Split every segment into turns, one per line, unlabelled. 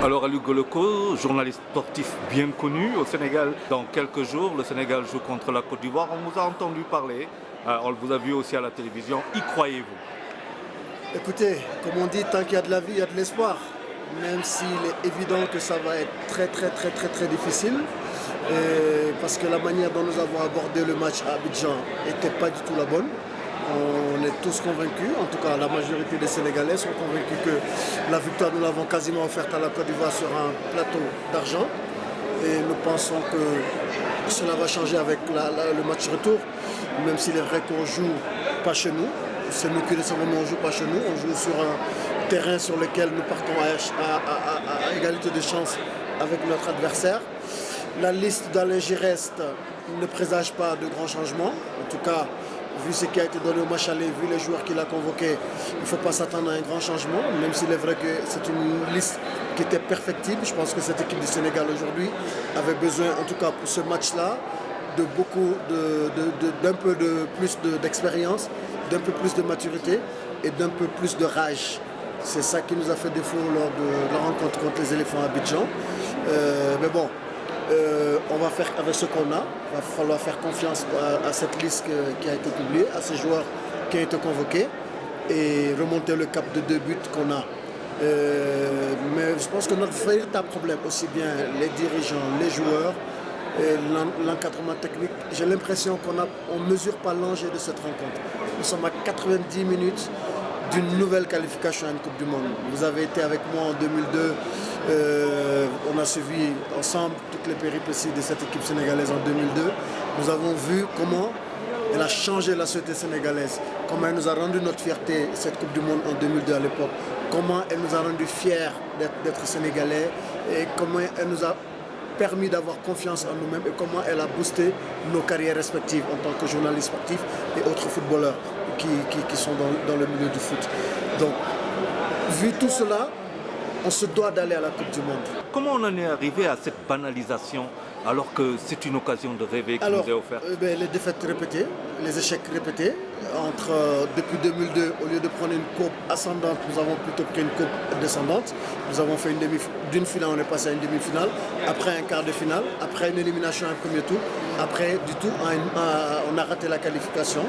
Alors Aliou Goloko, journaliste sportif bien connu au Sénégal. Dans quelques jours, le Sénégal joue contre la Côte d'Ivoire. On vous a entendu parler, on vous a vu aussi à la télévision. Y croyez-vous?
Écoutez, comme on dit, tant qu'il y a de la vie, il y a de l'espoir. Même s'il est évident que ça va être très difficile. Parce que la manière dont nous avons abordé le match à Abidjan n'était pas du tout la bonne. On est tous convaincus, en tout cas la majorité des Sénégalais sont convaincus que la victoire nous l'avons quasiment offerte à la Côte d'Ivoire sur un plateau d'argent. Et nous pensons que cela va changer avec le match retour, même s'il est vrai qu'on ne joue pas chez nous. C'est nous qui le savons, mais on ne joue pas chez nous. On joue sur un terrain sur lequel nous partons à égalité de chance avec notre adversaire. La liste d'Alain Giresse ne présage pas de grands changements. En tout cas, vu ce qui a été donné au match aller, vu les joueurs qu'il a convoqués, il ne faut pas s'attendre à un grand changement, même s'il est vrai que c'est une liste qui était perfectible. Je pense que cette équipe du Sénégal aujourd'hui avait besoin, en tout cas pour ce match-là, de beaucoup, d'un peu plus d'expérience, d'un peu plus de maturité et d'un peu plus de rage. C'est ça qui nous a fait défaut lors de la rencontre contre les éléphants à Abidjan. Mais bon, on va faire avec ce qu'on a. Il va falloir faire confiance à cette liste qui a été publiée, à ces joueurs qui ont été convoqués et remonter le cap de 2 buts qu'on a. Mais je pense que notre véritable problème, aussi bien les dirigeants, les joueurs, et l'encadrement technique, j'ai l'impression qu'on ne mesure pas l'enjeu de cette rencontre. Nous sommes à 90 minutes d'une nouvelle qualification à une Coupe du Monde. Vous avez été avec moi en 2002, on a suivi ensemble toutes les péripéties de cette équipe sénégalaise en 2002. Nous avons vu comment elle a changé la société sénégalaise, comment elle nous a rendu notre fierté, cette Coupe du Monde en 2002 à l'époque, comment elle nous a rendu fiers d'être sénégalais et comment elle nous a permis d'avoir confiance en nous-mêmes et comment elle a boosté nos carrières respectives en tant que journalistes sportifs et autres footballeurs qui sont dans le milieu du foot. Donc, vu tout cela, on se doit d'aller à la Coupe du Monde.
Comment on en est arrivé à cette banalisation alors que c'est une occasion de rêver qui nous est offerte?
Les défaites répétées, les échecs répétés. Depuis 2002, au lieu de prendre une coupe ascendante, nous avons plutôt pris une coupe descendante. Nous avons fait d'une finale, on est passé à une demi-finale, après un quart de finale, après une élimination à un premier tour, après du tout, on a raté la qualification.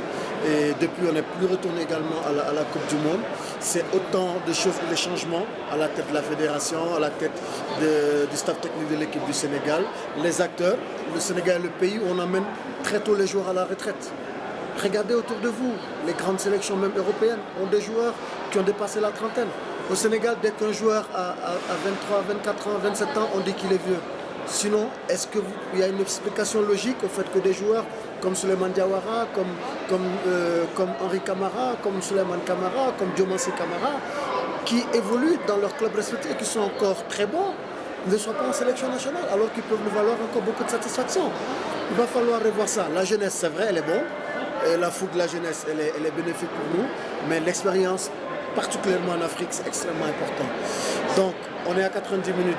Et depuis, on n'est plus retourné également à la Coupe du Monde. C'est autant de choses, les changements à la tête de la fédération, à la tête du staff technique de l'équipe du Sénégal, les acteurs. Le Sénégal est le pays où on amène très tôt les joueurs à la retraite. Regardez autour de vous, les grandes sélections même européennes ont des joueurs qui ont dépassé la trentaine. Au Sénégal, dès qu'un joueur a 23, 24 ans, 27 ans, on dit qu'il est vieux. Sinon, est-ce qu'il y a une explication logique au fait que des joueurs comme Souleymane Diawara, comme Henri Camara, comme Souleymane Camara, comme Diomansy Camara, qui évoluent dans leur club respectif et qui sont encore très bons, ne soient pas en sélection nationale, alors qu'ils peuvent nous valoir encore beaucoup de satisfaction. Il va falloir revoir ça. La jeunesse, c'est vrai, elle est bonne. Et la fougue de la jeunesse, elle est bénéfique pour nous. Mais l'expérience, particulièrement en Afrique, c'est extrêmement important. Donc, on est à 90 minutes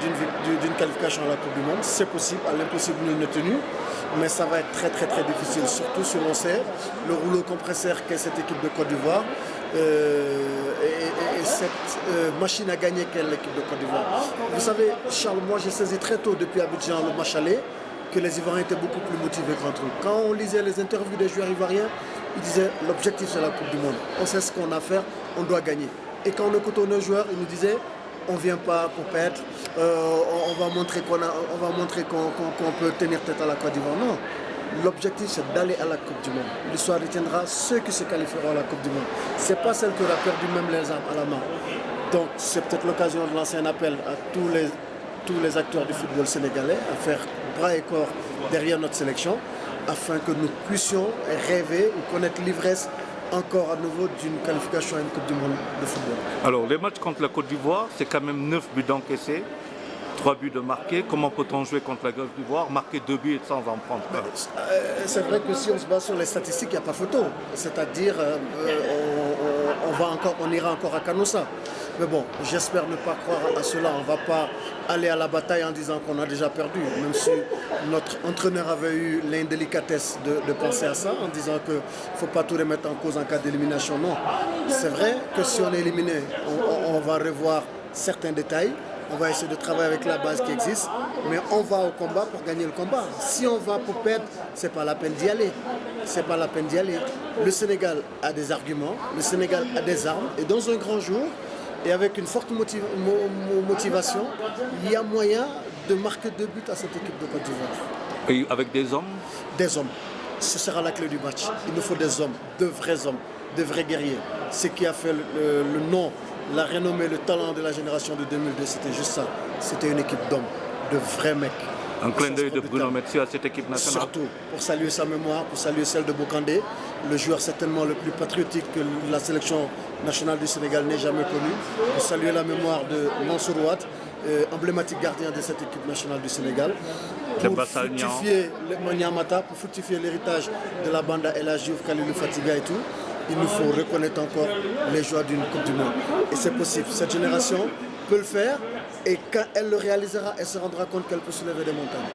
d'une qualification à la Coupe du Monde. C'est possible, à l'impossible, nous ne tenu. Mais ça va être très difficile, surtout si l'on sait le rouleau compresseur qu'est cette équipe de Côte d'Ivoire et cette machine à gagner qu'est l'équipe de Côte d'Ivoire. Vous savez, Charles, moi j'ai saisi très tôt depuis Abidjan le match aller que les Ivoiriens étaient beaucoup plus motivés qu'entre eux. Quand on lisait les interviews des joueurs ivoiriens, ils disaient l'objectif c'est la Coupe du Monde. On sait ce qu'on a à faire, on doit gagner. Et quand on écoutait nos joueurs, ils nous disaient on ne vient pas pour perdre, on va montrer qu'on peut tenir tête à la Côte d'Ivoire. Non, l'objectif c'est d'aller à la Coupe du Monde. L'histoire retiendra ceux qui se qualifieront à la Coupe du Monde. Ce n'est pas celle qui aura perdu même les armes à la main. Donc c'est peut-être l'occasion de lancer un appel à tous les acteurs du football sénégalais à faire bras et corps derrière notre sélection afin que nous puissions rêver ou connaître l'ivresse encore à nouveau d'une qualification à une Coupe du Monde de football.
Alors, les matchs contre la Côte d'Ivoire, c'est quand même 9 buts encaissés, 3 buts de marqués. Comment peut-on jouer contre la Côte d'Ivoire, marquer 2 buts sans en prendre un?
C'est vrai que si on se base sur les statistiques, il n'y a pas photo. C'est-à-dire, on ira encore à Canossa. Mais bon, j'espère ne pas croire à cela. On ne va pas aller à la bataille en disant qu'on a déjà perdu. Même si notre entraîneur avait eu l'indélicatesse de penser à ça, en disant qu'il ne faut pas tout remettre en cause en cas d'élimination. Non, c'est vrai que si on est éliminé, on va revoir certains détails. On va essayer de travailler avec la base qui existe, mais on va au combat pour gagner le combat. Si on va pour perdre, c'est pas la peine d'y aller. C'est pas la peine d'y aller. Le Sénégal a des arguments, le Sénégal a des armes, et dans un grand jour, et avec une forte motivation, il y a moyen de marquer 2 buts à cette équipe de Côte d'Ivoire.
Et avec des hommes?
Des hommes. Ce sera la clé du match. Il nous faut des hommes, de vrais guerriers. Ce qui a fait le nom, la renommée, le talent de la génération de 2002, c'était juste ça. C'était une équipe d'hommes, de vrais mecs.
Un clin d'œil de Bruno Metsu à cette équipe nationale.
Surtout, pour saluer sa mémoire, pour saluer celle de Bokandé, le joueur certainement le plus patriotique que la sélection nationale du Sénégal n'ait jamais connu. Pour saluer la mémoire de Mansour Ouad, emblématique gardien de cette équipe nationale du Sénégal. Pour fructifier le Maniamata, pour fructifier l'héritage de la bande El Hadjouf, Khalilou Fatiga et tout, il nous faut reconnaître encore les joies d'une Coupe du Monde. Et c'est possible. Cette génération peut le faire et quand elle le réalisera, elle se rendra compte qu'elle peut soulever des montagnes.